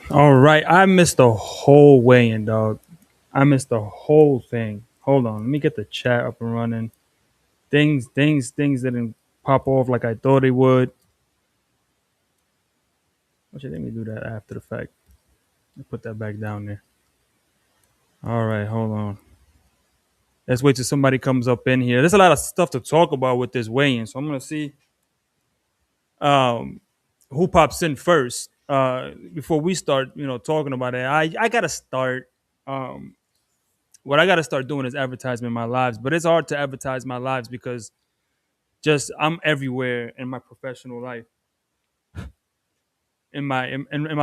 All right, I missed the whole weigh-in, dog. I missed the whole thing. Hold on, let me get the chat up and running. Things didn't pop off like I thought they would. Actually, let me do that after the fact. Put that back down there. All right, hold on. Let's wait till somebody comes up in here. There's a lot of stuff to talk about with this weigh-in, so I'm gonna see um, who pops in first before we start. Talking about it. I gotta start. Um, what I gotta start doing is advertising my lives, but it's hard to advertise my lives because just I'm everywhere in my professional life. In my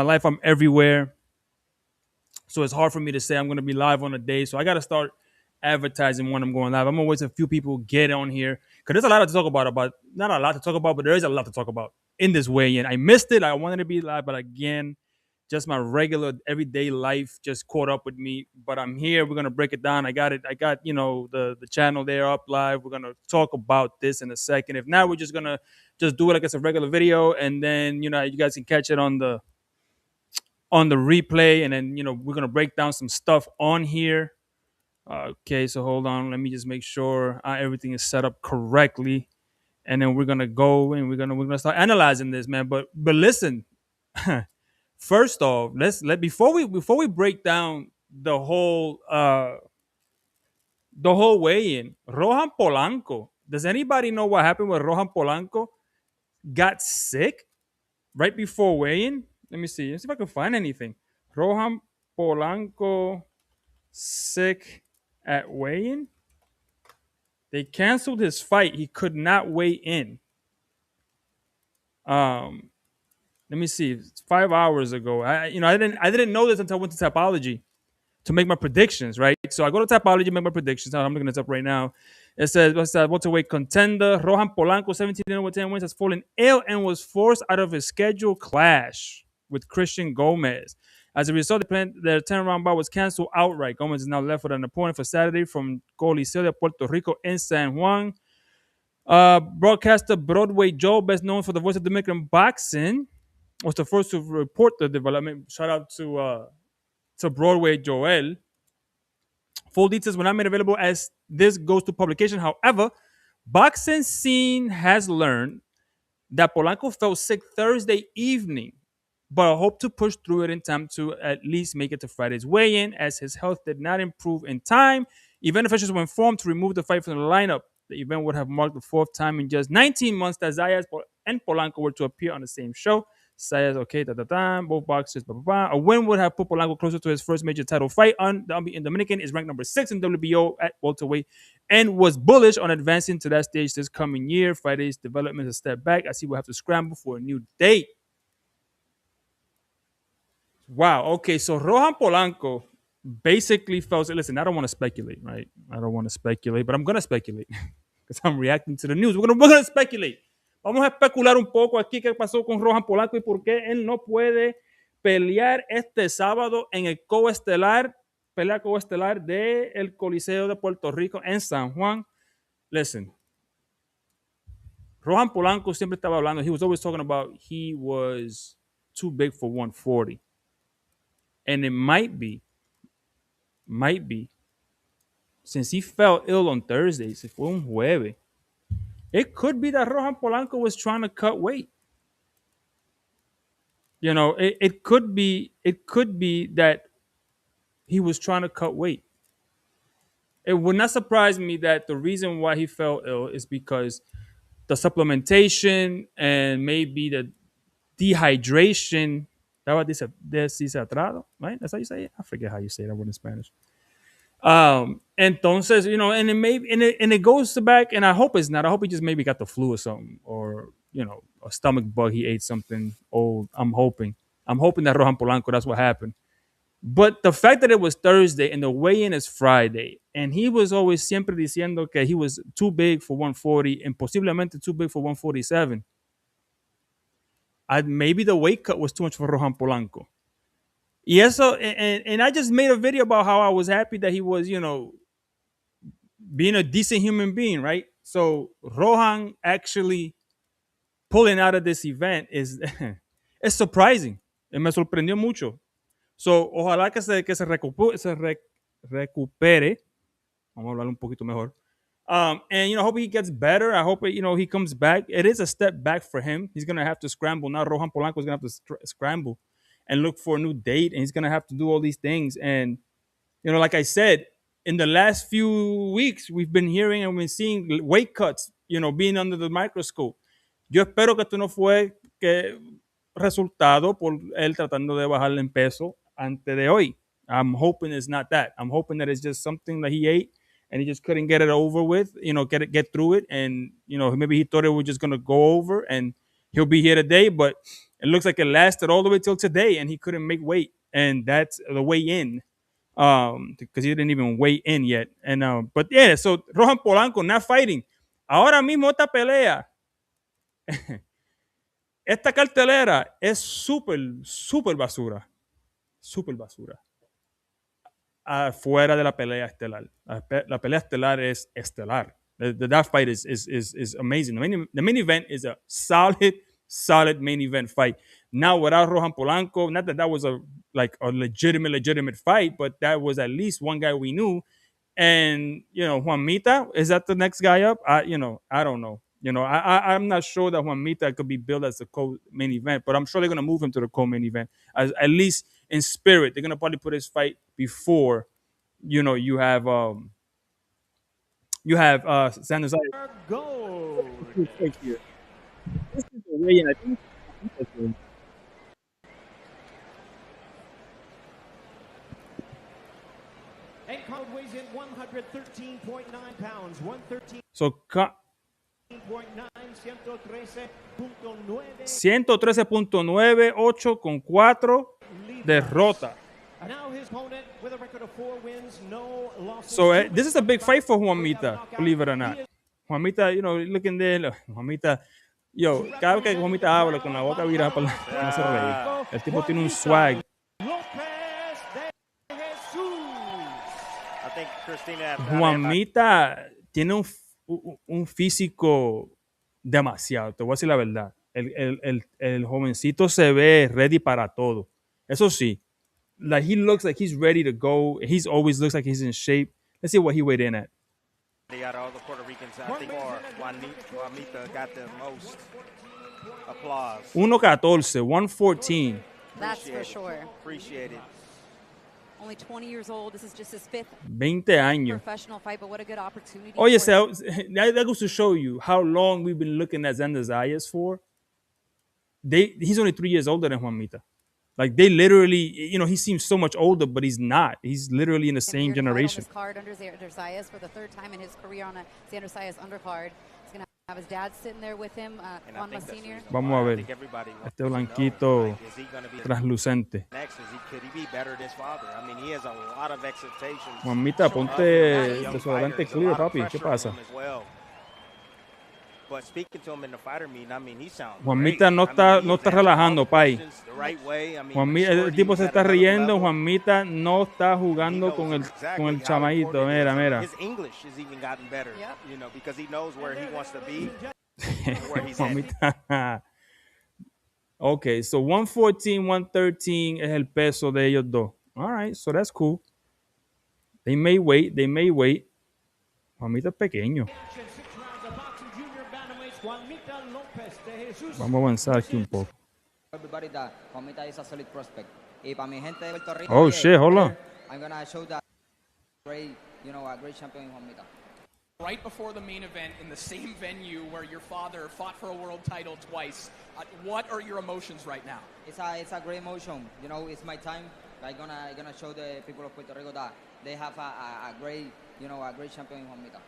life, I'm everywhere, so it's hard for me to say I'm gonna be live on a day. So I gotta start advertising when I'm going live. I'm gonna wait till a few people get on here because there's a lot to talk about. About not a lot to talk about, but there is a lot to talk about in this way. And I missed it. I wanted to be live, but again, just my regular everyday life just caught up with me. But I'm here. We're gonna break it down. I got it. I got the channel there up live. We're gonna talk about this in a second. If not, we're just gonna just do it like it's a regular video, and then you guys can catch it on the replay, and then we're gonna break down some stuff on here. Okay, so hold on. Let me just make sure everything is set up correctly, and then we're gonna go and we're gonna start analyzing this, man. But listen, first off, let before we break down the whole weigh-in. Rohan Polanco. Does anybody know what happened with Rohan Polanco? Got sick right before weigh-in. Let me see. Let's see if I can find anything. Rohan Polanco sick at weigh-in. They canceled his fight. He could not weigh in. Um, Let me see. It's 5 hours ago. I didn't know this until I went to Tapology to make my predictions, right? So I go to Tapology, make my predictions. I'm looking this up right now. It says, what's that? Welterweight contender Rohan Polanco, 17 with 10 wins, has fallen ill and was forced out of his scheduled clash with Christian Gomez. As a result, their 10-round bout was canceled outright. Gomez is now left with an opponent for Saturday from Coliseo de Puerto Rico in San Juan. Broadcaster Broadway Joe, best known for the voice of Dominican boxing, was the first to report the development. Shout out to Broadway Joel. Full details were not made available as this goes to publication. However, Boxing Scene has learned that Polanco felt sick Thursday evening, but hoped to push through it in time to at least make it to Friday's weigh-in, as his health did not improve in time. Event officials were informed to remove the fight from the lineup. The event would have marked the fourth time in just 19 months that Zayas and Polanco were to appear on the same show. Zayas, okay, both boxers, blah, blah, blah. A win would have put Polanco closer to his first major title fight. In Dominican is ranked number 6 in WBO at welterweight and was bullish on advancing to that stage this coming year. Friday's development is a step back as he will have to scramble for a new date. Wow. Okay. So Rohan Polanco basically felt. Listen, I don't want to speculate, right? I don't want to speculate, but I'm gonna speculate because I'm reacting to the news. We're gonna speculate. Vamos a especular un poco aquí qué pasó con Rohan Polanco y por qué él no puede pelear este sábado en el coestelar, pelea coestelar de el Coliseo de Puerto Rico en San Juan. Listen, Rohan Polanco siempre estaba hablando. He was always talking about he was too big for 140, and it might be, since he fell ill on Thursday, se fue un jueves. It could be that Rohan Polanco was trying to cut weight. It could be that he was trying to cut weight. It would not surprise me that the reason why he fell ill is because the supplementation and maybe the dehydration. Estaba deshidrado, right? That's how you say it. I forget how you say that word in Spanish. Entonces, and it may and it goes back, and I hope it's not. I hope he just maybe got the flu or something, or a stomach bug. He ate something old. I'm hoping. I'm hoping that Rohan Polanco, that's what happened. But the fact that it was Thursday and the weigh-in is Friday, and he was always siempre diciendo que he was too big for 140 and posiblemente too big for 147. Maybe the weight cut was too much for Rohan Polanco. Yes, so and I just made a video about how I was happy that he was, being a decent human being, right? So Rohan actually pulling out of this event is it's surprising. Me sorprendió mucho. So, ojalá recupere. Vamos a hablar un poquito mejor. And I hope he gets better. I hope he comes back. It is a step back for him. He's gonna have to scramble now. Rohan Polanco is gonna have to scramble and look for a new date, and he's gonna have to do all these things. And like I said, in the last few weeks, we've been hearing and we've been seeing weight cuts. Being under the microscope. Yo espero que esto no fue que resultado por él tratando de bajarle en peso antes de hoy. I'm hoping it's not that. I'm hoping that it's just something that he ate and he just couldn't get it over with, get through it. And, maybe he thought it was just going to go over and he'll be here today, but it looks like it lasted all the way till today and he couldn't make weight. And that's the way in, because he didn't even weigh in yet. And, but yeah, so Rohan Polanco not fighting. Ahora mismo esta pelea, esta cartelera es súper, súper basura. Súper basura. Fuera de la pelea estelar. La pelea estelar es estelar. That fight is amazing. The main event is a solid main event fight. Now, without Rohan Polanco, not that was a legitimate fight, but that was at least one guy we knew. And Juan Mita, is that the next guy up? I don't know. I'm not sure that Juan Mita could be billed as the co-main event, but I'm sure they're gonna move him to the co-main event, at least in spirit. They're gonna probably put his fight before. You have Xander Zayas. Thank you. This is the way, and I think weighs in 113.9 pounds, 113.9, so 113.9 113.98 con 4 derrotas. Now his opponent with a record of 4 wins, no losses. So this is a big fight for Juan Mita, believe it or not. Juan Mita, looking there, Juan Mita, cada vez que Juan Mita habla con la boca virada para no hacer reír. El tipo tiene un swag. Juan Mita tiene un físico demasiado, te voy a decir la verdad. El jovencito se ve ready para todo. Eso sí, like he looks like he's ready to go. He's always looks like he's in shape. Let's see what he weighed in at. Out of all the Puerto Ricans, I think Juanita got the most applause. 114, 114. That's for sure. Appreciate it. Only 20 years old. This is just his 5th 20 años. professional fight, but what a good opportunity. Oh, yes, that goes to show you how long we've been looking at Xander Zayas for. He's only 3 years older than Juan Mita. Like they literally, he seems so much older, but he's not. He's literally in the same generation. Card under Xander Zayas for the 3rd time in his career on a Xander Zayas undercard. He's gonna have his dad sitting there with him, Juanma Senior. Vamos a ver. Este blanquito translucente. Juanmita, ponte desodorante clear, papi. ¿Qué pasa? Juanmita no está relajando, pai. Juanmita, el tipo se está riendo. Juanmita no está jugando con el chamaíto. Mira. Juanmita. Ok, so 114, 113 es el peso de ellos dos. All right, so that's cool. They may wait. Juanmita es pequeño. Vamos a avanzar aquí un poco. Oh shit, hold on. I'm gonna show that great champion Juanmita. Right before the main event in the same venue where your father fought for a world title twice. What are your emotions right now? It's a great emotion. It's my time. I'm gonna show the people of Puerto Rico that they have a great champion in Juanmita.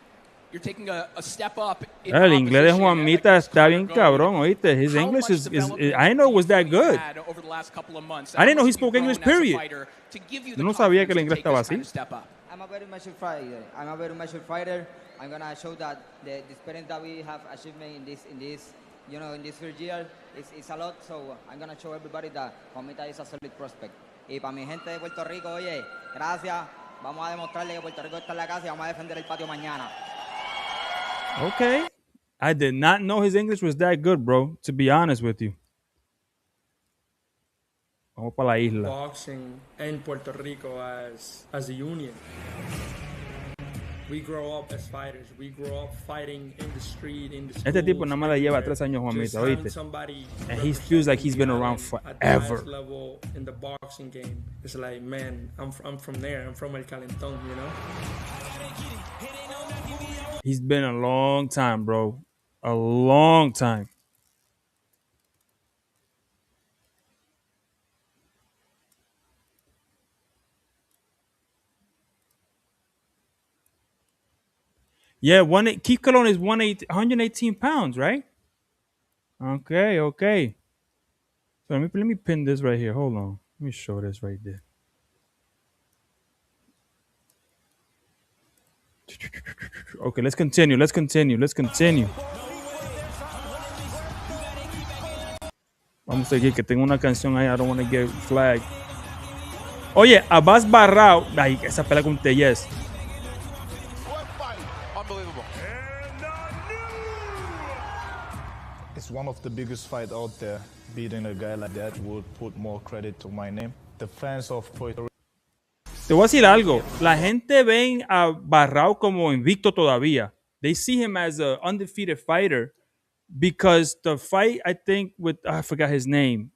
You're taking a step up. El inglés de Juanmita está bien cabrón, oíste. His English is I didn't know it was that good. I didn't know he spoke English, period. Yo no sabía que el inglés estaba así. I'm a very mature fighter. I'm gonna show that the experience that we have achievement in this first year is a lot. So I'm gonna show everybody that Juanmita is a solid prospect. Y para mi gente de Puerto Rico, oye, gracias. Vamos a demostrarle que Puerto Rico está en la casa y vamos a defender el patio mañana. Okay. I did not know his English was that good, bro, to be honest with you. Vamos para la isla. Boxing in Puerto Rico as a union. We grow up as fighters. We grow up fighting in the street, in the schools. Este tipo nada más le lleva 3 años, Juanita, ¿oíste? And he feels like he's been around forever. Level in the boxing game. It's like, man, I'm from there. I'm from El Calentón, you know? He's been a long time, bro. A long time. Yeah, Keith Colon is 118 pounds, right? Okay. So let me pin this right here. Hold on. Let me show this right there. Okay, let's continue. Vamos a seguir, que tengo una canción ahí. I don't want to get flagged. Oye, Abass Baraou. Ay, esa pelea con Zayas. It's one of the biggest fights out there. Beating a guy like that would put more credit to my name. The fans of Puerto Rico. Te voy a decir algo. La gente ven a Baraou como invicto todavía. They see him as an undefeated fighter because the fight, I think, I forgot his name.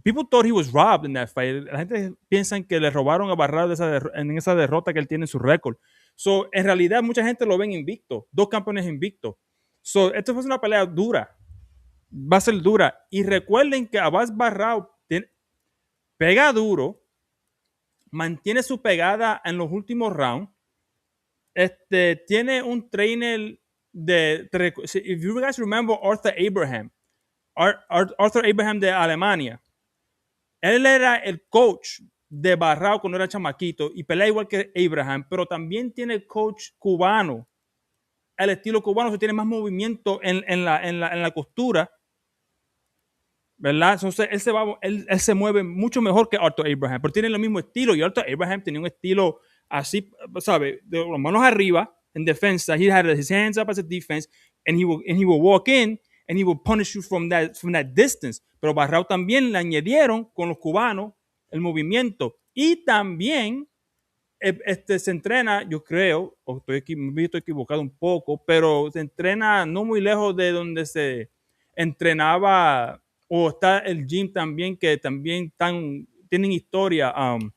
People thought he was robbed in that fight. La gente piensa que le robaron a Baraou en esa derrota que él tiene en su récord. So, en realidad, mucha gente lo ven invicto. 2 campeones invictos. So, esto fue una pelea dura. Va a ser dura. Y recuerden que Abass Baraou pega duro, mantiene su pegada en los últimos rounds. Tiene un trainer if you guys remember Arthur Abraham de Alemania, él era el coach de Baraou cuando era chamaquito y pelea igual que Abraham, pero también tiene coach cubano. El estilo cubano se tiene más movimiento en la costura, ¿verdad? Entonces él se mueve mucho mejor que Arthur Abraham, pero tiene el mismo estilo. Y Arthur Abraham tenía un estilo así, ¿sabes? De las manos arriba en defensa. He had his hands up as a defense, and he will walk in and he will punish you from that distance. Pero Baraou también le añadieron con los cubanos el movimiento. Y también se entrena, yo creo, o estoy equivocado un poco, pero se entrena no muy lejos de donde se entrenaba, o está el gym también, que también tienen historia,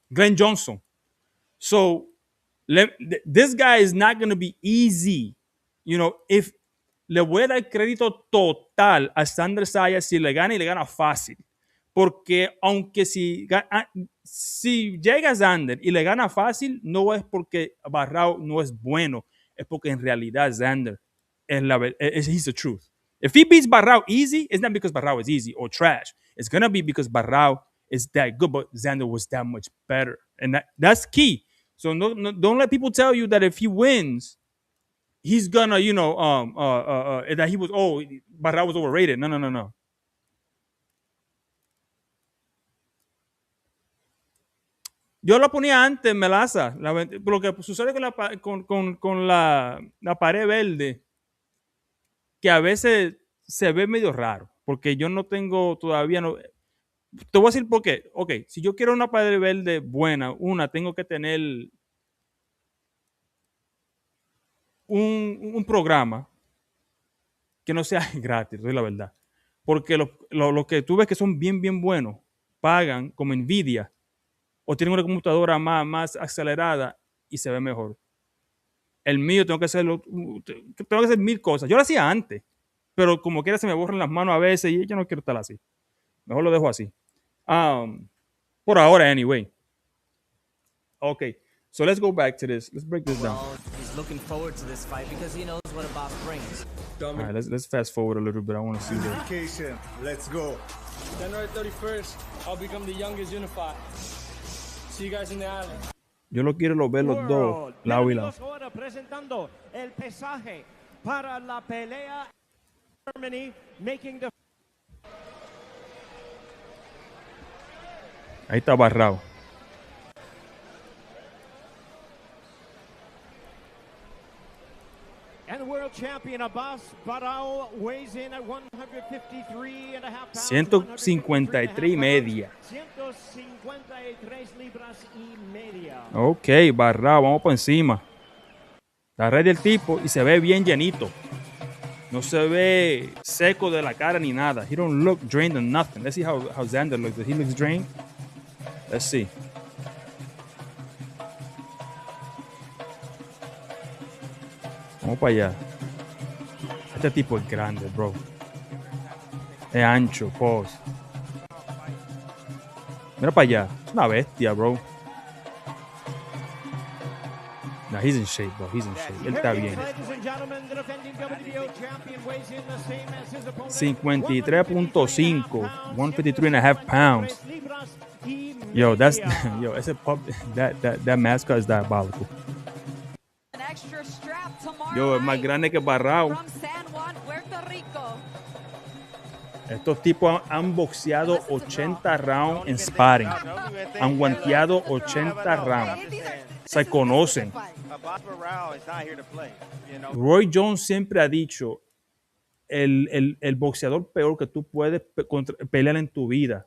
Glenn Johnson. So, this guy is not going to be easy. You know, le voy a dar crédito total a Xander Zayas si le gana, y le gana fácil. Porque aunque si llega Xander y le gana fácil, no es porque Baraou no es bueno, es porque en realidad Xander he's the truth. If he beats Baraou easy, it's not because Baraou is easy or trash. It's going to be because Baraou is that good, but Xander was that much better. And that's key. So don't let people tell you that if he wins, he's gonna, that Baraou was overrated. No. Yo lo ponía antes, Melaza. Lo que sucede con la pared verde, que a veces se ve medio raro, porque yo no tengo todavía. Te voy a decir por qué. Ok, si yo quiero una pared verde buena, tengo que tener un programa que no sea gratis, es la verdad. Porque los que tú ves que son bien, bien buenos, pagan como Nvidia, o tienen una computadora más acelerada y se ve mejor. El mío tengo que hacer 1000 cosas. Yo lo hacía antes, pero como quiera se me borran las manos a veces y yo no quiero estar así. Mejor lo dejo así. Por ahora, anyway. Okay, so let's go back to this. Let's break this down. He's looking forward to this fight because he knows what Abass brings. All right, let's fast forward a little bit. I want to see this. Let's go. January 31st, I'll become the youngest unified. See you guys in the island. Yo lo quiero ver los dos, lado y lado. Ahora presentando el pesaje para la pelea Germany, making the Ahí está Baraou. and world champion Abass Baraou weighs in at 153.5 pounds. 153 y media. Ok, Barrao, vamos por encima. Está ready el tipo y se ve bien llenito. No se ve seco de la cara ni nada. He don't look drained or nothing. Let's see how Xander looks. He looks drained. Let's see. Vamos para allá. Este tipo es grande, bro. Es ancho, pause. Mira para allá. Es una bestia, bro. Nah, he's in shape, bro. He's in shape. Él está bien. 53.5. 153 and a half pounds. Yo, that's yo. Ese pop, that mascot is diabolical. Yo, es más grande que Baraou. Estos tipos han boxeado 80 rounds en sparring. Han guanteado 80 rounds. Se conocen. Abass Baraou is not here to play. Roy Jones siempre ha dicho, el boxeador peor que tú puedes pelear en tu vida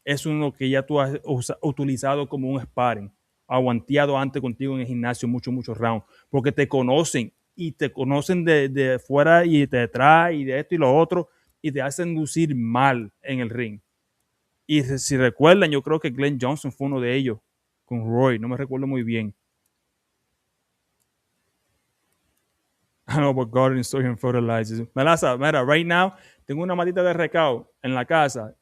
es uno que ya tú has utilizado como un sparring, aguanteado antes contigo en el gimnasio muchos rounds, porque te conocen y te conocen de fuera y de detrás y de esto y lo otro y te hacen lucir mal en el ring. Y si recuerdan, yo creo que Glenn Johnson fue uno de ellos con Roy, no me recuerdo muy bien. I know, but garden soy and fertilizers. Melaza, mira, right now tengo una matita de recao en la casa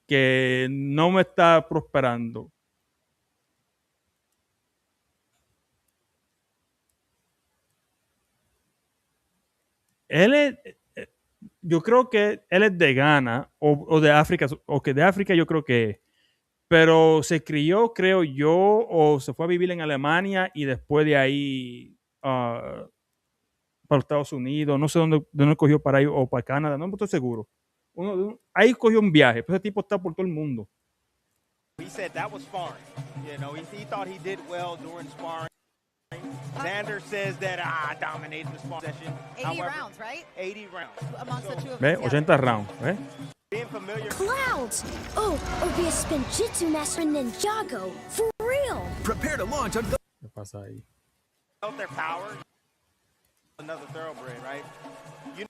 que no me está prosperando. Él es, yo creo que él es de Ghana o de África, o que de África yo creo que es. Pero se crió, creo yo, o se fue a vivir en Alemania y después de ahí para Estados Unidos, no sé dónde cogió para ahí, o para Canadá, no estoy seguro. Ahí cogió un viaje, pero ese tipo está por todo el mundo. He said that was sparring. You know, he thought he did well during sparring. Xander says that I dominated the sparring session. 80 However, rounds, right? 80 rounds. Amongst the two of ¿Ves? them. 80 rounds, ¿ves? Being familiar. Clouds! Oh, or be a spinjitzu master in Ninjago. For real! Prepare to launch on the... ¿Qué pasa ahí? Felt their power. Another thoroughbred, right? You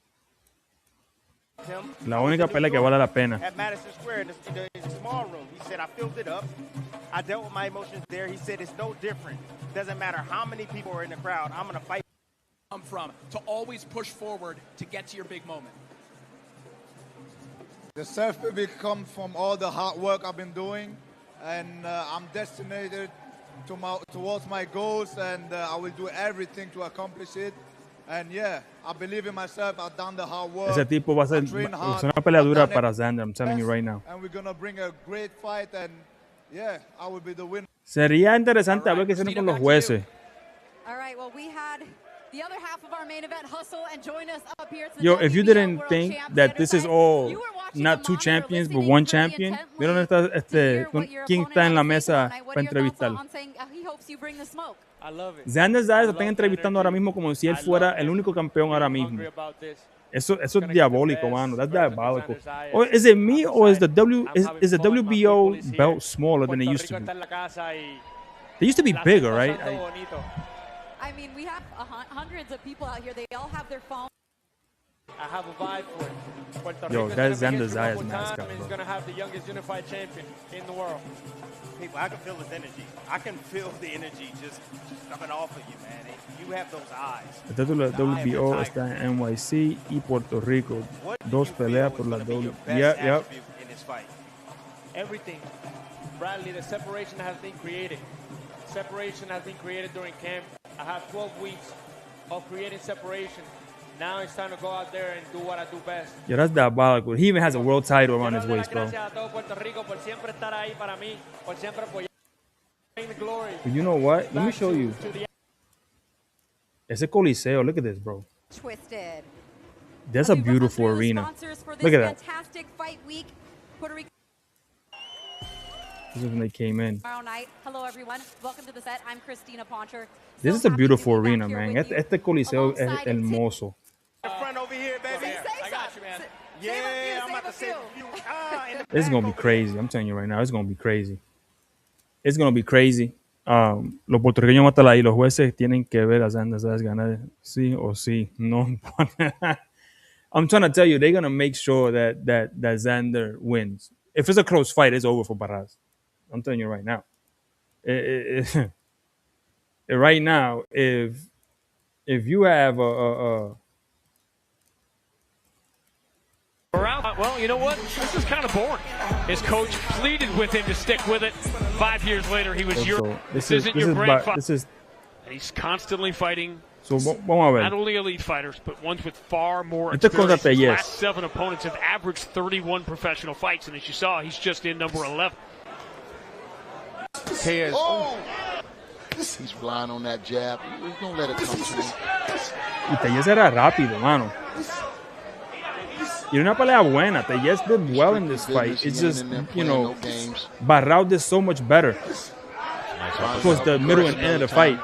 know him. La única pelea que vale la pena. At Madison Square in the small room, he said, I filled it up. I dealt with my emotions there. He said, it's no different. Doesn't matter how many people are in the crowd. I'm going to fight. Come from to always push forward to get to your big moment. The self-belief comes from all the hard work I've been doing, and I'm destinated towards my goals, and I will do everything to accomplish it. And yeah, I believe in myself. I've done the hard work. Ese tipo va a ser una pelea dura para Xander, I'm telling you right now. And we're gonna bring a great fight, and yeah, I will be the winner. Sería interesante a ver qué hicieron con los jueces. All right, well, we had the other half of our main event hustle and join us up here. Yo, if you didn't think that this is all not two champions but one champion, ¿vieron quién está en la mesa para entrevistar? Xander Zayas está entrevistando ahora mismo como si él fuera el único campeón ahora mismo. Eso es diabólico, mano. That's diabolical. Or is it me or is the WBO belt smaller than it used to be? They used to be bigger, right? I mean, we have hundreds of people out here. They all have their phones. I have a vibe for it. Puerto Yo, Rico's that's gonna be Xander here Zayas' one more mascot, time, and he's bro. gonna have the youngest unified champion in the world. People, I can feel his energy. I can feel the energy just coming off of you, man. You have those eyes. El título de WBO está en NYC y Puerto Rico. Dos peleas por la W. Yeah. In this fight. Everything. Bradley, the separation has been created. Separation has been created during camp. I have 12 weeks of creating separation. Now it's time to go out there and do what I do best. Yeah, that's diabolical. He even has a world title around his waist, bro. Gracias a todo Puerto Rico por siempre estar ahí para mí, por siempre apoyar. Bring the glory. But you know what? Let me show you. Ese coliseo. Look at this, bro. Twisted. That's a beautiful arena. Look at that. Fantastic fight week. Puerto Rico. This is when they came in. Tomorrow night. Hello, everyone. Welcome to the set. I'm Christina Poncher. This is a beautiful arena, man. Este coliseo es hermoso. The front over here, baby. I got you, man. Yeah, I'm about to say a few. This is gonna be crazy. I'm telling you right now, it's gonna be crazy. It's gonna be crazy. los puertorriqueños van a estar ahí, los jueces tienen que ver a Xander Zayas ganar sí o sí. No. I'm trying to tell you, they're gonna make sure that Xander wins. If it's a close fight, it's over for Baraou. I'm telling you right now. Right now, if you have a well, you know what? This is kind of boring. His coach pleaded with him to stick with it. 5 years later, he was this isn't your grandfather. And he's constantly fighting. So vamos a ver. Not only elite fighters, but ones with far more experience. His last 7 opponents have averaged 31 professional fights, and as you saw, he's just in number 11. Zayas, he's relying on that jab. Don't let it come to him. Y Zayas era rápido, mano. Y una pelea buena. Zayas did well in this fight. It's just, you know, Baraou did so much better towards the middle and end of the fight.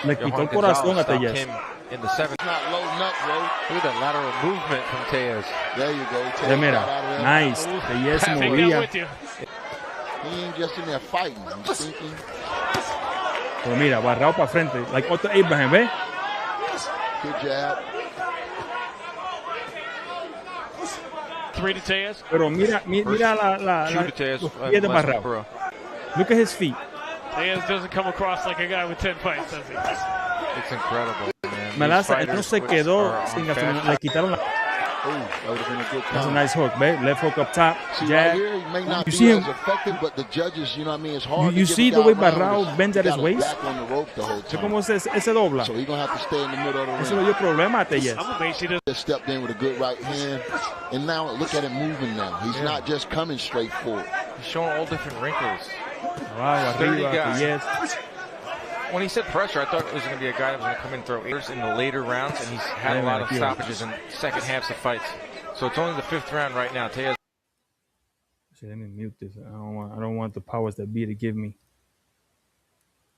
Le quitó el corazón a Zayas. In the 7th. Not loading up, bro. Look at that lateral movement from Zayas. There you go. Mira, nice. Zayas se movía. He ain't just in there fighting. He's thinking. Pero mira, Baraou para frente. Like Otto Abraham, ¿ves? Good jab. 3 to Zayas. Pero mira los pies de Baraou. Look at his feet. Zayas doesn't come across like a guy with 10 fights, does he? It's incredible, man. Melaza, él no se quedó sin gasolina. Le quitaron la... That's a nice hook, man. Left hook up top. Jab. You see him? You see the way Baraou bends at his waist? ¿Sí cómo se dobla? So he's going to have to stay in the middle of the ring. Eso le dio problema a Zayas. I'm amazed he doesn't. Just stepped in with a good right hand. And now look at him moving now. He's not just coming straight forward. He's showing all different wrinkles. Wow, arriba, Zayas. When he said pressure, I thought it was going to be a guy that was going to come in and throw airs in the later rounds, and he's had a lot of stoppages in second halves of fights. So it's only the 5th round right now. Zayas. Let me mute this. I don't want the powers that be to give me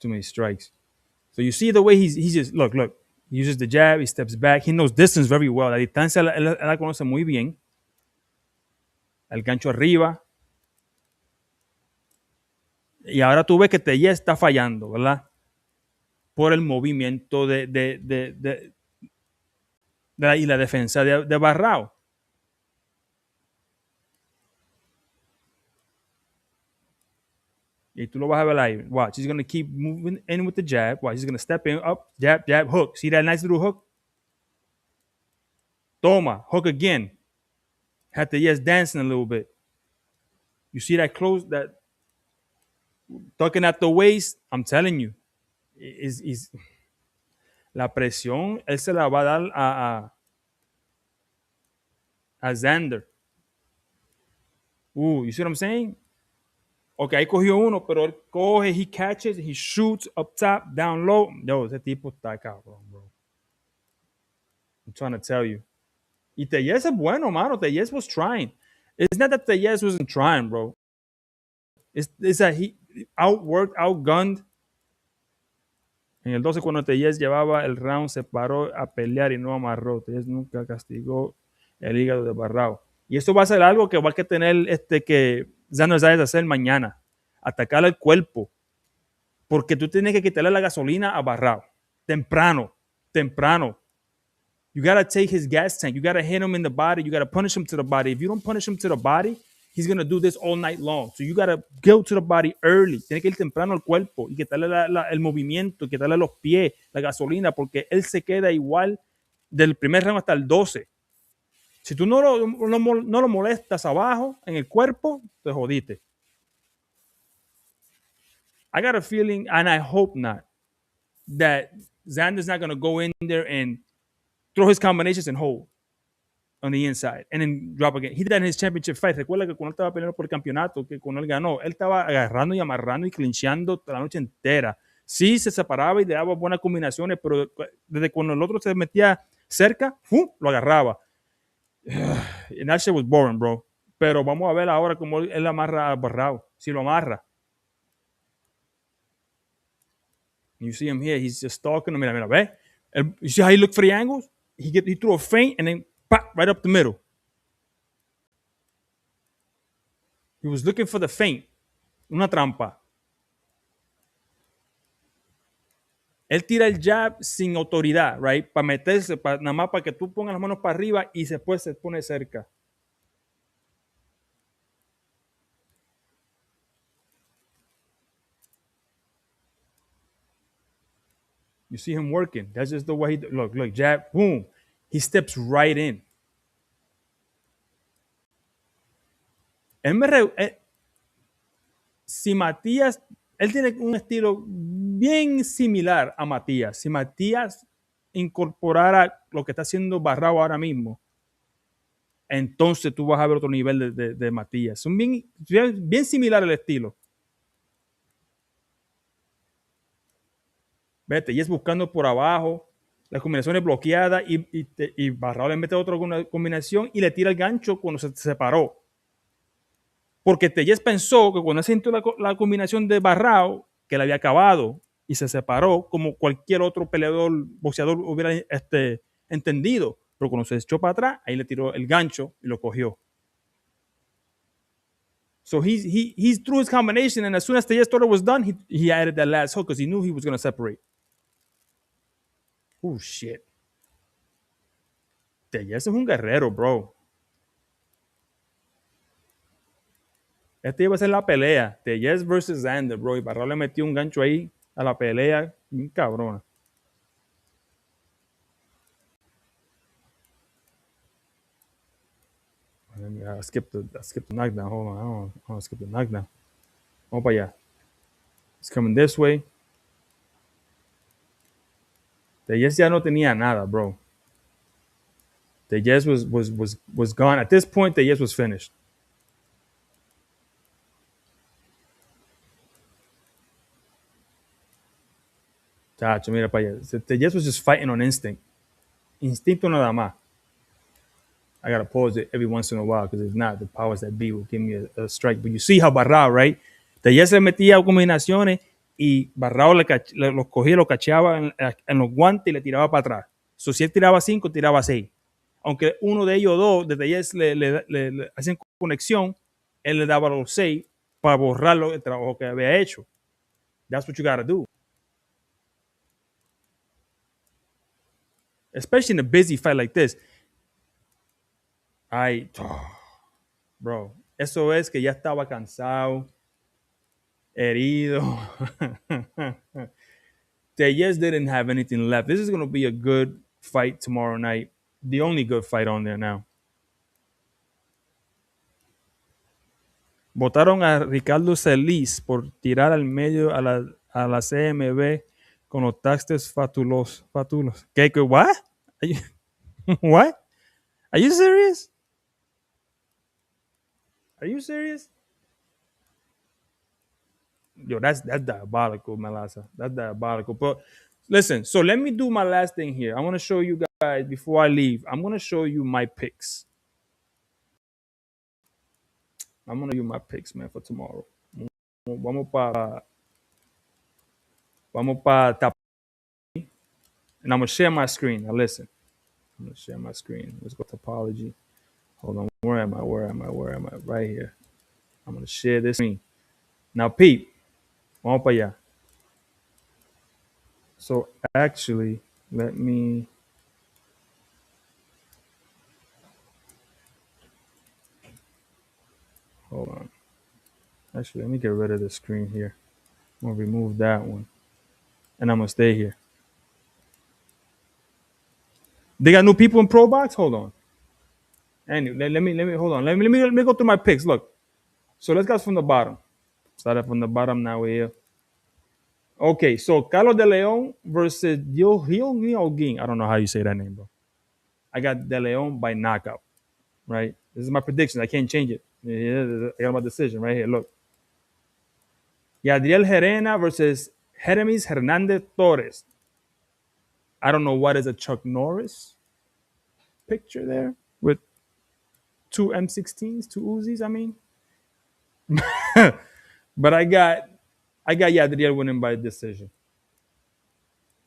too many strikes. So you see the way he's just look. He uses the jab. He steps back. He knows distance very well. La distancia él la conoce muy bien. El gancho arriba. Y ahora tú ves que Zayas está fallando, ¿verdad? Por el movimiento y la defensa de Baraou. Y tú lo vas a ver ahí. Watch, he's going to keep moving in with the jab. Watch, he's going to step in, up, jab, jab, hook. See that nice little hook? Toma, hook again. Had Zayas dancing a little bit. You see that close, that tucking at the waist? I'm telling you. La presión, él se la va a dar a Xander. You see what I'm saying? Ok, ahí cogió uno, pero él coge, he catches, he shoots up top, down low. Yo, ese tipo está cabrón, bro. I'm trying to tell you. Y Zayas es bueno, mano. Zayas was trying. It's not that Zayas wasn't trying, bro. It's that he outworked, outgunned. En el 12, cuando Zayas llevaba el round, se paró a pelear y no amarró. Zayas nunca castigó el hígado de Baraou. Y eso va a ser algo que va a tener que Xander Zayas hacer mañana. Atacar el cuerpo. Porque tú tienes que quitarle la gasolina a Baraou. Temprano. You got to take his gas tank. You got to hit him in the body. You got to punish him to the body. If you don't punish him to the body, he's going to do this all night long. So you got to go to the body early. Tiene que ir temprano al cuerpo y quitarle el movimiento, quitarle los pies, la gasolina, porque él se queda igual del primer round hasta el 12. Si tú no lo molestas abajo, en el cuerpo, te jodiste. I got a feeling, and I hope not, that Xander's not going to go in there and throw his combinations and hold on the inside and then drop again. He did that in his championship fight. Recuerda que cuando él estaba peleando por el campeonato, que cuando él ganó, él estaba agarrando y amarrando y clincheando la noche entera. Sí, se separaba y le daba buenas combinaciones, pero desde cuando el otro se metía cerca, lo agarraba. And that shit was boring, bro. Pero vamos a ver ahora cómo él amarra a Baraou. Si lo amarra. You see him here, he's just stalking him. Mira, ve. You see how he looked for the angles? He threw a feint and then pop, right up the middle. He was looking for the feint. Una trampa. Él tira el jab sin autoridad, right? Para meterse, nada más para que tú pongas las manos para arriba y después se pone cerca. You see him working. That's just the way he look, jab, boom. He steps right in. Si Matías, él tiene un estilo bien similar a Matías. Si Matías incorporara lo que está haciendo Baraou ahora mismo, entonces tú vas a ver otro nivel de Matías. Son bien similar el estilo. Vete, y es buscando por abajo, las combinaciones bloqueadas y Baraou le mete otra combinación y le tira el gancho cuando se separó. Porque Tellez pensó que cuando se sintió la combinación de Baraou, que le había acabado y se separó, como cualquier otro peleador, boxeador hubiera entendido. Pero cuando se echó para atrás, ahí le tiró el gancho y lo cogió. So he threw his combination, and as soon as Tellez thought it was done, he added that last hook because he knew he was going to separate. Oh, shit. Tellez es un guerrero, bro. Este iba a ser la pelea. Tellez versus Xander, bro. Y Baraou le metió un gancho ahí a la pelea. Bien cabrona. I skipped the knockdown. Hold on. I don't want to skip the knockdown. Vamos para allá. It's coming this way. Tellez ya no tenía nada, bro. Tellez was gone. At this point, Tellez was finished. Chacho, mira para allá. Tellez was just fighting on instinct. Instinto nada más. I gotta pause it every once in a while because if not, the powers that be will give me a strike. But you see how Baraou, right? Tellez le metía combinaciones y Baraou los cogía, los cacheaba en los guantes y le tiraba para atrás. So, si él tiraba 5, tiraba 6. Aunque uno de ellos dos, de Tellez, le hacían conexión, él le daba los 6 para borrar el trabajo que había hecho. That's what you gotta do. Especially in a busy fight like this. Bro, eso es que ya estaba cansado, herido. Tellez didn't have anything left. This is going to be a good fight tomorrow night. The only good fight on there now. Votaron a Ricardo Celis por tirar al medio a la CMB con los taxes fatulos. ¿Qué? What? What? Are you serious? Are you serious? Yo, that's diabolical, Melasa. That's diabolical. But listen, so let me do my last thing here. I want to show you guys, before I leave, I'm going to show you my picks. I'm going to do my picks, man, for tomorrow. Vamos pa tap. And I'm going to share my screen. Now listen. I'm going to share my screen. Let's go to topology. Hold on. Where am I? Right here. I'm going to share this screen. Now, Pete. Vamos para allá. So, actually, let me... Hold on. Actually, let me get rid of the screen here. I'm going to remove that one. And I'm going to stay here. They got new people in Pro Box? Hold on. Anyway, let me hold on. Let me go through my picks. Look. So let's go from the bottom. Started from the bottom, now we're here. Okay, so Carlos De Leon versus Hyun-Gin. I don't know how you say that name, bro. I got De Leon by knockout, right? This is my prediction. I can't change it. I got my decision right here. Look. Yadriel Herena versus Jeremis Hernandez Torres. I don't know what is a Chuck Norris picture there with 2 M16s, 2 Uzis, I mean. But I got Yadriel winning by decision.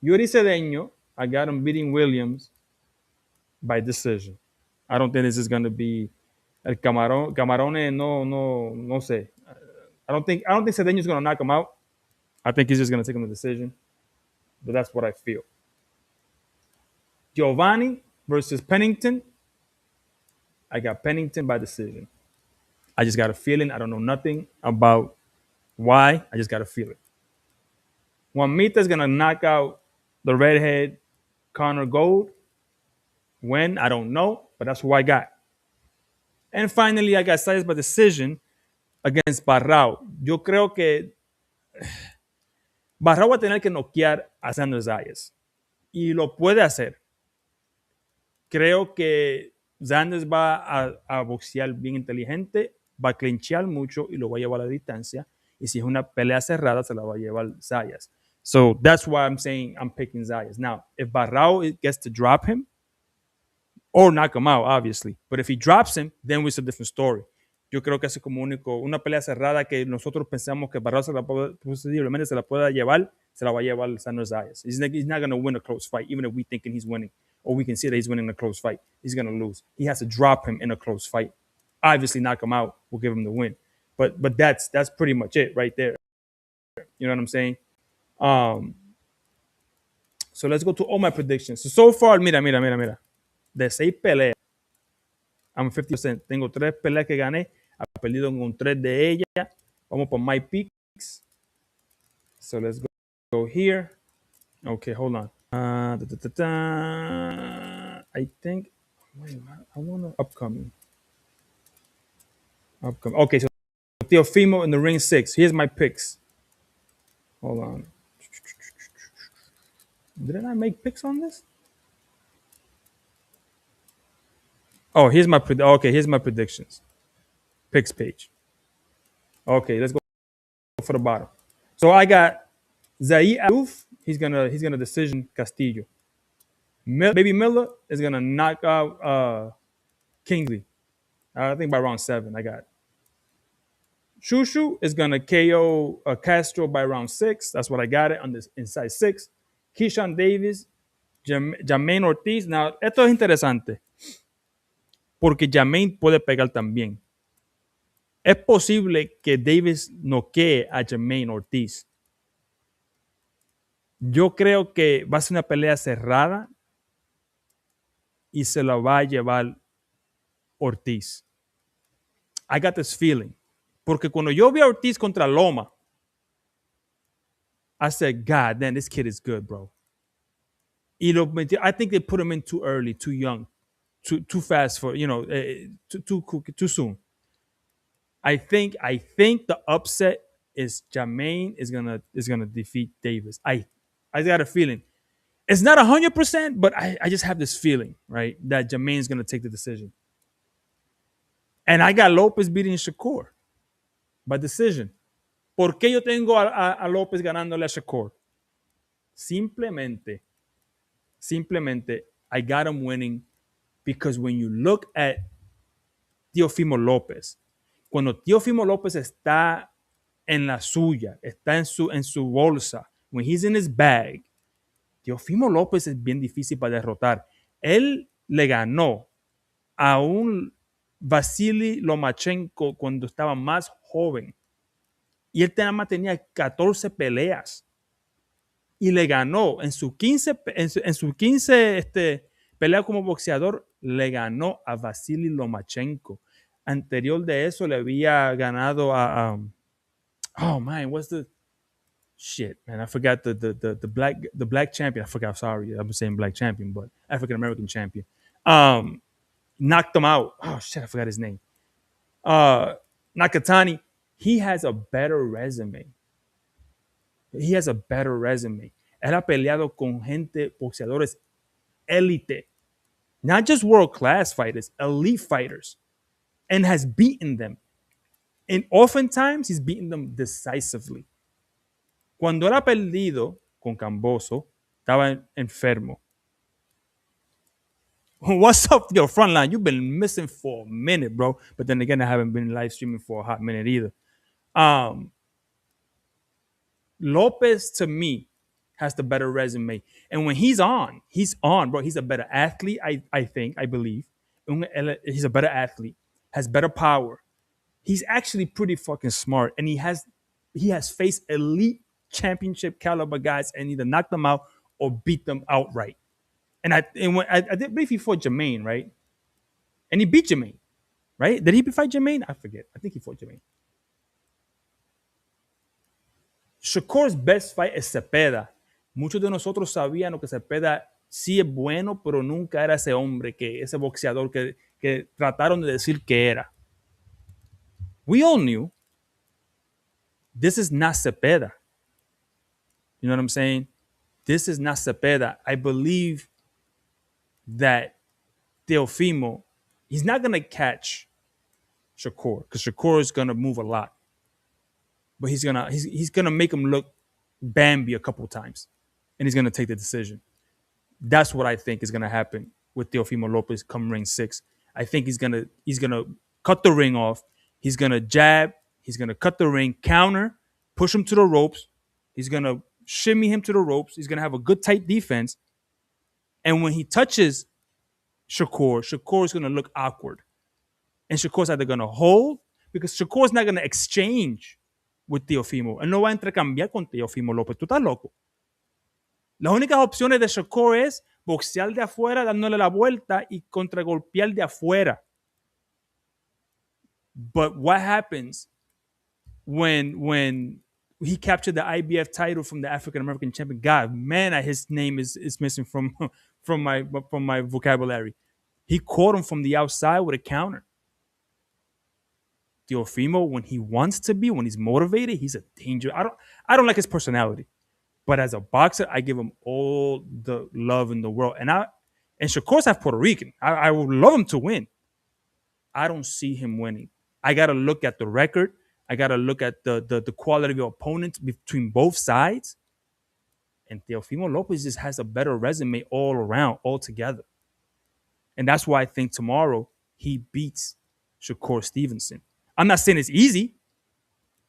Yuri Cedeño, I got him beating Williams by decision. I don't think this is going to be El Camarone, no sé. I don't think Cedeño is going to knock him out. I think he's just going to take him to decision. but that's what I feel. Giovanni versus Pennington. I got Pennington by decision. I just got a feeling. I don't know nothing about why. I just got a feeling. Juanita's going to knock out the redhead Connor Gold. When? I don't know, but that's who I got. And finally, I got Zayas by decision against Baraou. Yo creo que Baraou va a tener que noquear a Xander Zayas. Y lo puede hacer. Creo que Xander va a boxear bien inteligente, va a clinchear mucho y lo va a llevar a la distancia. Y si es una pelea cerrada, se la va a llevar Zayas. So that's why I'm saying I'm picking Zayas. Now, if Baraou gets to drop him, or knock him out, obviously. But if he drops him, then it's a different story. Yo creo que es como único, una pelea cerrada que nosotros pensamos que Baraou posiblemente se la pueda llevar, se la va a llevar Xander Zayas. He's not going to win a close fight, even if we thinking he's winning, or we can see that he's winning a close fight. He's going to lose. He has to drop him in a close fight. Obviously, knock him out will give him the win. But that's pretty much it right there. You know what I'm saying? So let's go to all my predictions. So far, mira. De 6 peleas, I'm 50%. Tengo 3 peleas que gané. He perdido con 3 de ellas. Vamos por my picks. So let's go here. Okay, hold on. I think. Wait, I want to upcoming. Okay, so Teofimo in the ring 6. Here's my picks. Hold on. Didn't I make picks on this? Oh, here's my predictions. Picks page. Okay, let's go for the bottom. So I got Zayas. He's gonna decision Castillo. Baby Miller is gonna knock out Kingsley. I think by round 7. I got Shushu is gonna KO Castro by round 6. That's what I got it on this inside 6. Keyshawn Davis, Jermaine Ortiz. Now esto es interesante porque Jermaine puede pegar también. Es posible que Davis noquee a Jermaine Ortiz. Yo creo que va a ser una pelea cerrada y se la va a llevar Ortiz. I got this feeling. Porque cuando yo vi a Ortiz contra Loma, I said, God damn, this kid is good, bro. I think they put him in too early, too young, too fast for, too soon. I think the upset is Jermaine is gonna defeat Davis. I got a feeling. It's not 100%, but I just have this feeling, right, that Jermaine is gonna take the decision. And I got Lopez beating Shakur by decision. ¿Por qué yo tengo a Lopez ganándole a Shakur? Simplemente, I got him winning because when you look at Teofimo Lopez, cuando Teofimo Lopez está en la suya, está en su bolsa, when he's in his bag, Teofimo Lopez es bien difícil para derrotar. Él le ganó a un Vasily Lomachenko cuando estaba más joven. Y él nada más tenía 14 peleas. Y le ganó en su 15 pelea como boxeador, le ganó a Vasily Lomachenko. Anterior de eso le había ganado a oh man, what's the shit, man? I forgot the black champion. I forgot, sorry. I'm saying black champion, but African American champion. Knocked him out. Oh shit, I forgot his name. Nakatani, he has a better resume. Él ha peleado con gente, boxeadores élite. Not just world-class fighters, elite fighters. And has beaten them. And oftentimes, he's beaten them decisively. Cuando él ha perdido con Camboso, estaba enfermo. What's up, your frontline? You've been missing for a minute, bro. But then again, I haven't been live streaming for a hot minute either. Lopez, to me, has the better resume. And when he's on, bro. He's a better athlete, I believe. He's a better athlete, has better power. He's actually pretty fucking smart. And he has faced elite championship caliber guys and either knocked them out or beat them outright. And I did believe he fought Jermaine, right? And he beat Jermaine, right? Did he fight Jermaine? I forget. I think he fought Jermaine. Shakur's best fight es Cepeda. Muchos de nosotros sabíamos que Cepeda sí es bueno, pero nunca era ese hombre, ese boxeador que trataron de decir que era. We all knew this is not Cepeda. You know what I'm saying? This is not Cepeda. I believe that Teofimo, he's not going to catch Shakur because Shakur is going to move a lot. But he's gonna make him look Bambi a couple times, and he's gonna take the decision. That's what I think is gonna happen with Teofimo Lopez come ring 6. I think he's gonna cut the ring off. He's gonna jab. He's gonna cut the ring, counter, push him to the ropes. He's gonna shimmy him to the ropes. He's gonna have a good tight defense. And when he touches Shakur is gonna look awkward, and Shakur's either gonna hold because Shakur's not gonna exchange with Teofimo. Él no va a intercambiar con Teofimo López. Tú estás loco. Las únicas opciones de Shakur es boxear de afuera, dándole la vuelta y contragolpear de afuera. But what happens when he captured the IBF title from the African American champion? God, man, his name is missing from my vocabulary. He caught him from the outside with a counter. Teofimo, when he wants to be, when he's motivated, he's a danger. I don't like his personality, but as a boxer, I give him all the love in the world. And Shakur's half Puerto Rican. I would love him to win. I don't see him winning. I gotta look at the record. I gotta look at the quality of your opponents between both sides. And Teofimo Lopez just has a better resume all around, all together. And that's why I think tomorrow he beats Shakur Stevenson. I'm not saying it's easy,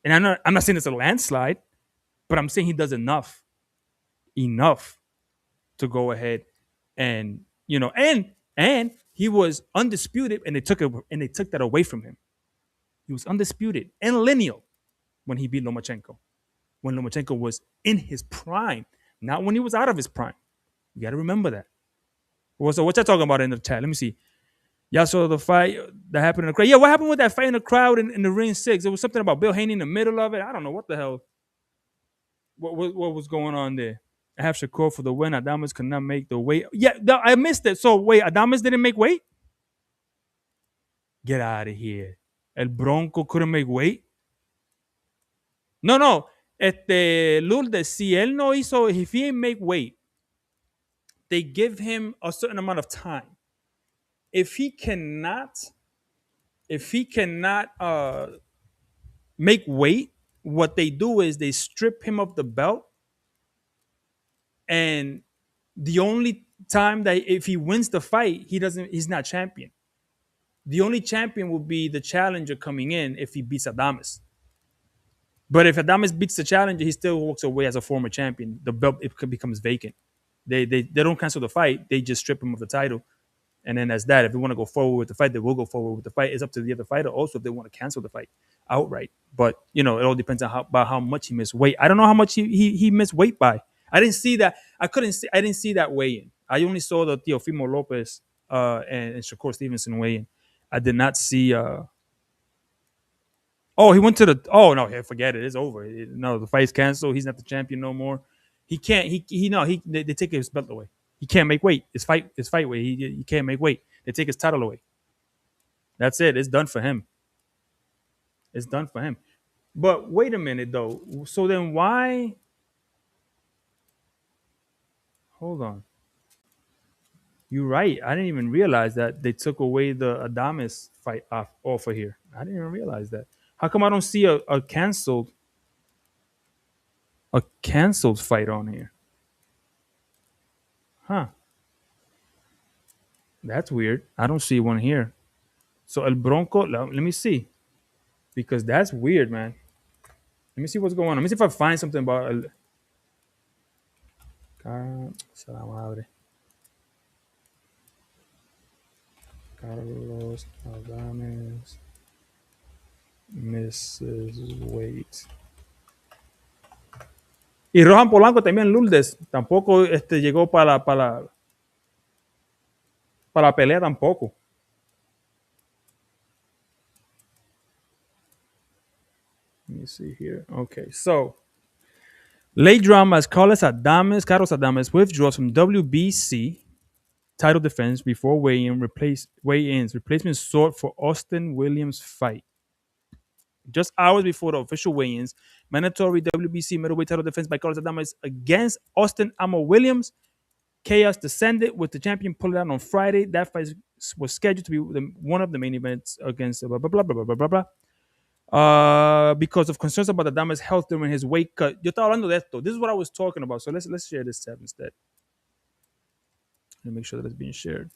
and I'm not saying it's a landslide, but I'm saying he does enough to go ahead and and he was undisputed, and they took that away from him. He was undisputed and lineal when he beat Lomachenko, when Lomachenko was in his prime, not when he was out of his prime. You got to remember that. So what y'all talking about in the chat? Let me see. Y'all saw the fight that happened in the crowd. Yeah, what happened with that fight in the crowd in the ring 6? There was something about Bill Haney in the middle of it. I don't know what the hell. What was going on there? I have Shakur for the win. Adames could not make the weight. Yeah, I missed it. So wait, Adames didn't make weight? Get out of here. El Bronco couldn't make weight? No. Lourdes, si él no hizo, if he didn't make weight, they give him a certain amount of time. If he cannot make weight, what they do is they strip him of the belt, and the only time that if he wins the fight, he's not champion. The only champion will be the challenger coming in if he beats Adames. But if Adames beats the challenger, he still walks away as a former champion. The belt becomes vacant. They don't cancel the fight. They just strip him of the title. And then as that, if they want to go forward with the fight, they will go forward with the fight. It's up to the other fighter also if they want to cancel the fight outright. But, it all depends on how much he missed weight. I don't know how much he missed weight by. I didn't see that. I didn't see that weigh-in. I only saw the Teofimo Lopez and Shakur Stevenson weigh-in. I did not see... he went to the... Oh, no, forget it. It's over. No, the fight's canceled. He's not the champion no more. He can't... They take his belt away. He can't make weight. It's fight weight. He can't make weight. They take his title away. That's it. It's done for him. It's done for him. But wait a minute, though. So then why... Hold on. You're right. I didn't even realize that they took away the Adames fight off of here. I didn't even realize that. How come I don't see a canceled fight on here? Huh. That's weird. I don't see one here. So El Bronco, let me see. Because that's weird, man. Let me see what's going on. Let me see if I find something about Carlos Adames misses weight Y Rohan Polanco también, Lourdes, tampoco llegó para la pelea tampoco. Let me see here. Okay, so late drama as Carlos Adames withdraws from WBC title defense before weigh-ins. Replacement sought for Austin Williams fight. Just hours before the official weigh-ins, mandatory WBC middleweight title defense by Carlos Adames against Austin Amo Williams. Chaos descended with the champion pulling out on Friday. That fight was scheduled to be one of the main events against blah, blah, blah, blah, blah, blah, blah. Because of concerns about Adames' health during his weight cut. Yo estaba hablando de esto. This is what I was talking about. So let's share this tab instead. Let me make sure that it's being shared.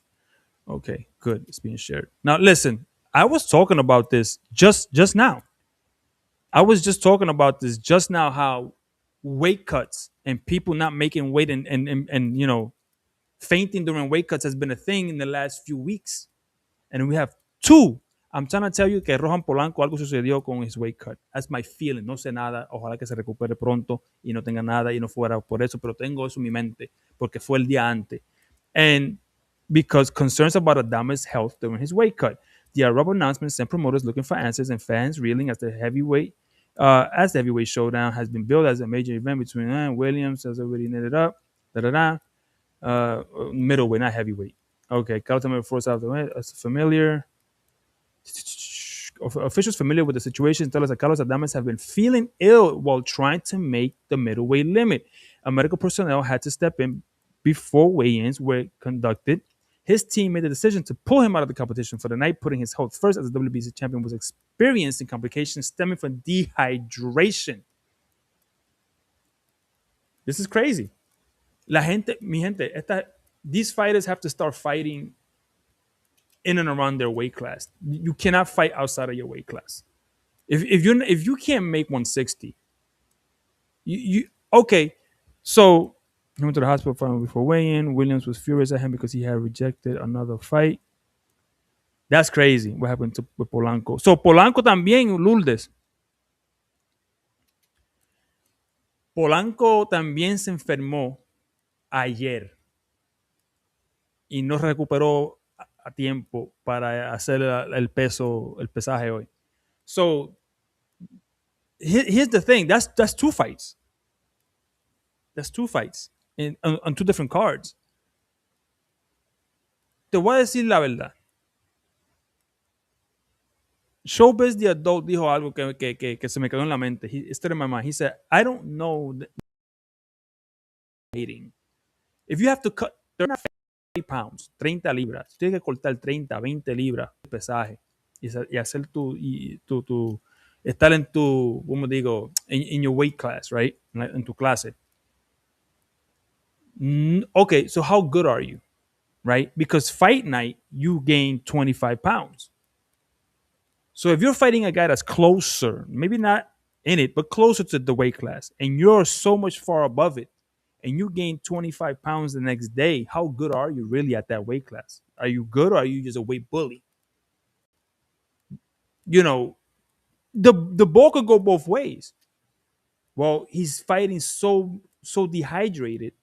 Okay, good. It's being shared. Now listen, I was talking about this just now. I was just talking about this just now, how weight cuts and people not making weight and you know, fainting during weight cuts has been a thing in the last few weeks. And we have two. I'm trying to tell you que Rohan Polanco algo sucedió con his weight cut. That's my feeling. No sé nada. Ojalá que se recupere pronto y no tenga nada y no fuera por eso, pero tengo eso en mi mente porque fue el día antes. And because concerns about Adames' health during his weight cut. The Arab announcement sent promoters looking for answers and fans reeling as the heavyweight showdown has been billed as a major event between Williams has already knitted up. Middleweight, not heavyweight. Okay, Carlos Adames forced out the way. Familiar. Officials familiar with the situation tell us that Carlos Adames have been feeling ill while trying to make the middleweight limit. A medical personnel had to step in before weigh-ins were conducted. His team made the decision to pull him out of the competition for the night, putting his health first as the WBC champion was experiencing complications stemming from dehydration. This is crazy. These fighters have to start fighting in and around their weight class. You cannot fight outside of your weight class. If you can't make 160, okay. So he went to the hospital finally before weigh-in. Williams was furious at him because he had rejected another fight. That's crazy. What happened with Polanco? So Polanco también, Lourdes. Polanco también se enfermó ayer y no recuperó a tiempo para hacer el pesaje hoy. So here's the thing. That's two fights. That's two fights on two different cards. Te voy a decir la verdad. Showbiz the Adult dijo algo que se me quedó en la mente. He stood in my mind. He said, I don't know eating. If you have to cut 30 pounds, 30 libras, tienes que cortar 30, 20 libras de pesaje y hacer estar en tu, como digo, in your weight class, right? En tu clase. Okay, so how good are you? Right? Because fight night, you gain 25 pounds. So if you're fighting a guy that's closer, maybe not in it, but closer to the weight class, and you're so much far above it, and you gain 25 pounds the next day, how good are you really at that weight class? Are you good or are you just a weight bully? You know, the ball could go both ways. Well, he's fighting so dehydrated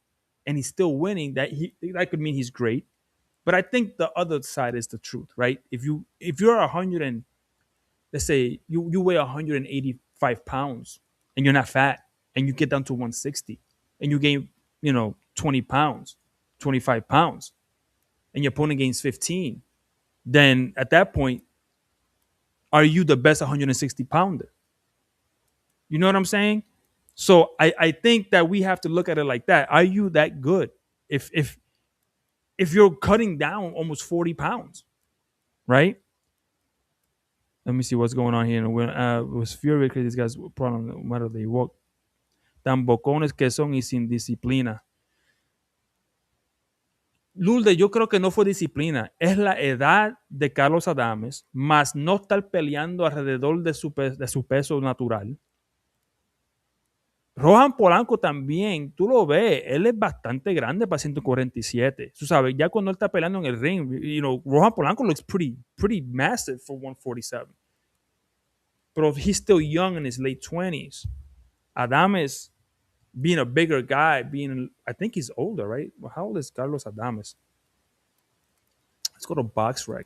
and he's still winning that could mean he's great. But I think the other side is the truth, right? If you're 100 and let's say you weigh 185 pounds and you're not fat and you get down to 160 and you gain, 20 pounds, 25 pounds, and your opponent gains 15, then at that point, are you the best 160 pounder? You know what I'm saying? So I think that we have to look at it like that. Are you that good? If you're cutting down almost 40 pounds, right? Let me see what's going on here. It was furious because these guys were problem no matter they walk. Tan bocones que son y sin disciplina. Lourdes, yo creo que no fue disciplina. Es la edad de Carlos Adames, más no estar peleando alrededor de su peso natural. Rohan Polanco también, tú lo ves, él es bastante grande para 147. Tú sabes, ya cuando él está peleando en el ring, Rohan Polanco looks pretty massive for 147. But he's still young in his late 20s. Adames, being a bigger guy, I think he's older, right? Well, how old is Carlos Adames? Let's go to BoxRec.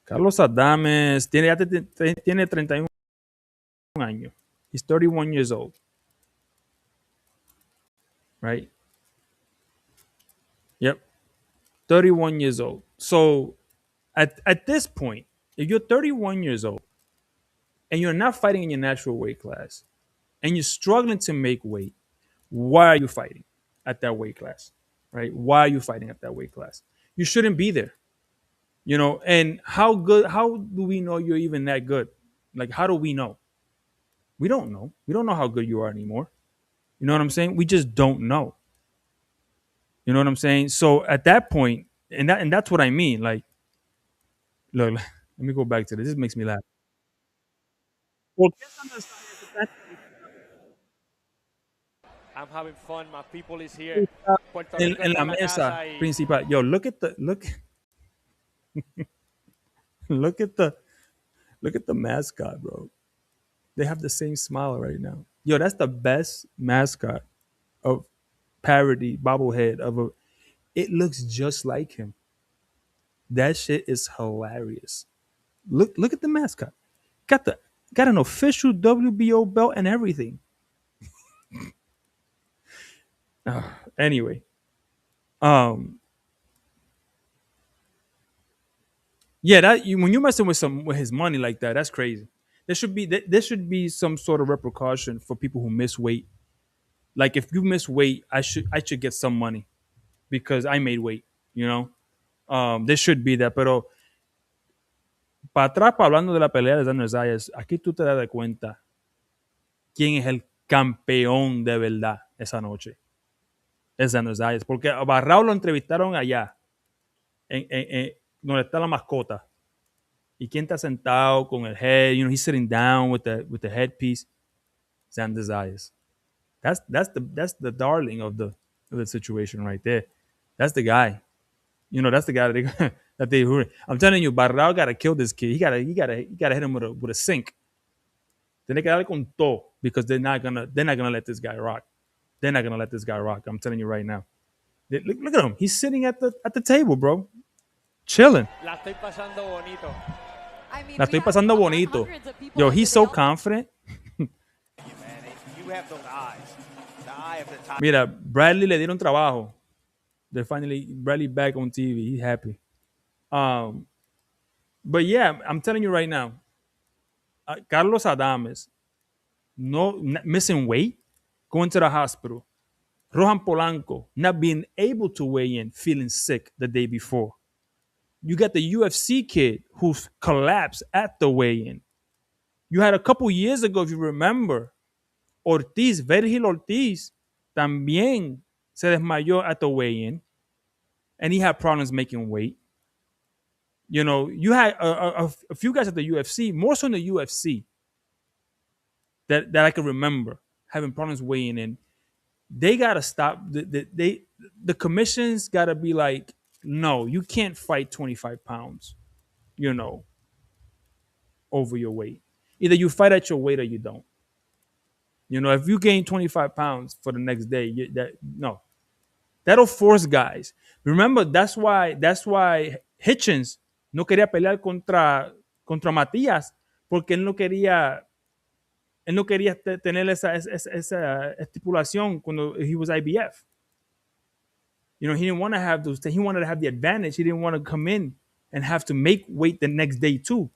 Carlos Adames tiene 31 años. He's 31 years old, right? Yep, 31 years old. So at this point, if you're 31 years old and you're not fighting in your natural weight class and you're struggling to make weight, why are you fighting at that weight class? Right? Why are you fighting at that weight class? You shouldn't be there. And how do we know you're even that good? Like, how do we know? We don't know. We don't know how good you are anymore. You know what I'm saying? We just don't know. You know what I'm saying? So at that point, and that's what I mean. Like, look, let me go back to this. This makes me laugh. I'm having fun. My people is here. Puerto Rico En está la en la mesa casa y principal. Yo, look at the look at the mascot, bro. They have the same smile right now. Yo, that's the best mascot of parody bobblehead of a. It looks just like him. That shit is hilarious. Look at the mascot. Got an official WBO belt and everything. Anyway, yeah, when you're messing with his money like that, that's crazy. There should be some sort of repercussion for people who miss weight. Like if you miss weight, I should get some money because I made weight. There should be that. Pero para atrás, hablando de la pelea de Xander Zayas, aquí tú te das de cuenta quién es el campeón de verdad esa noche. Es Xander Zayas. Porque a Barrao lo entrevistaron allá, donde está la mascota. ¿Y quién está sentado con el head? He's sitting down with the headpiece. Xander Zayas. That's the darling of the situation right there. That's the guy. That's the guy that they I'm telling you, Barrao gotta kill this kid. He gotta hit him with a sink. Tiene que darle con todo because they're not gonna let this guy rock. They're not gonna let this guy rock. I'm telling you right now. Look at him. He's sitting at the table, bro. Chilling. la estoy pasando bonito. La estoy pasando bonito. Yo, he's so confident. You have those eyes. The eye of the top. Mira, Bradley le dieron trabajo. They're finally Bradley back on TV. He's happy. But yeah, I'm telling you right now, Carlos Adames, missing weight, going to the hospital. Rohan Polanco not being able to weigh in, feeling sick the day before. You got the UFC kid who's collapsed at the weigh-in. You had a couple years ago, if you remember, Virgil Ortiz, también se desmayó at the weigh-in, and he had problems making weight. You had a few guys at the UFC, more so in the UFC, that I can remember having problems weighing in. They gotta stop. The commissions gotta be like, no, you can't fight 25 pounds, over your weight. Either you fight at your weight or you don't. If you gain 25 pounds for the next day, no, that'll force guys. Remember, that's why Hitchens no quería pelear contra Matías porque él no quería tener esa estipulación cuando he was IBF. He didn't want to have those. He wanted to have the advantage. He didn't want to come in and have to make weight the next day too.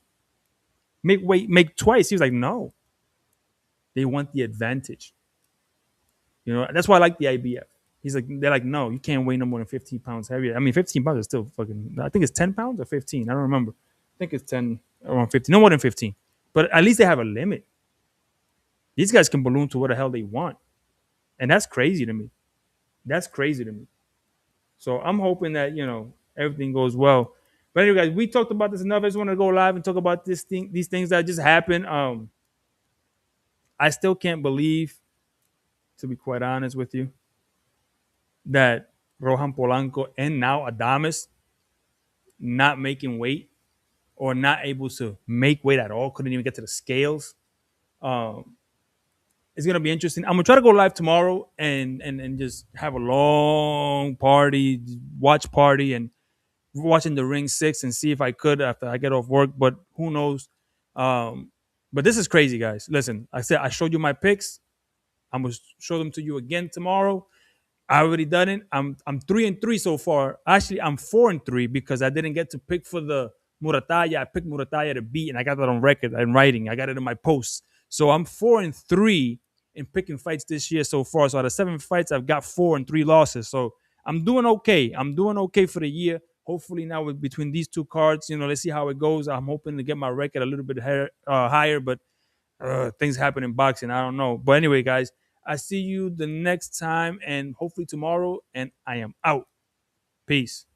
Make twice. He was like, no. They want the advantage. That's why I like the IBF. They're like, no, you can't weigh no more than 15 pounds heavier. I mean, 15 pounds is still fucking, I think it's 10 pounds or 15. I don't remember. I think it's 10, around 15. No more than 15. But at least they have a limit. These guys can balloon to what the hell they want. And that's crazy to me. So I'm hoping that, everything goes well. But anyway, guys, we talked about this enough. I just want to go live and talk about these things that just happened. I still can't believe, to be quite honest with you, that Rohan Polanco and now Adames not making weight or not able to make weight at all, couldn't even get to the scales. It's gonna be interesting. I'm gonna try to go live tomorrow and just have a long party, watch party, and watching the Ring 6 and see if I could after I get off work. But who knows? But this is crazy, guys. Listen, I said I showed you my picks. I'm gonna show them to you again tomorrow. I already done it. I'm 3-3 so far. Actually, I'm 4-3 because I didn't get to pick for the Murataya. I picked Murataya to beat, and I got that on record in writing. I got it in my posts. So I'm 4-3 in picking fights this year so far. So out of 7 fights, I've got 4 and 3 losses. So I'm doing okay. I'm doing okay for the year. Hopefully now between these 2 cards, let's see how it goes. I'm hoping to get my record a little bit higher, but things happen in boxing. I don't know. But anyway, guys, I see you the next time and hopefully tomorrow. And I am out. Peace.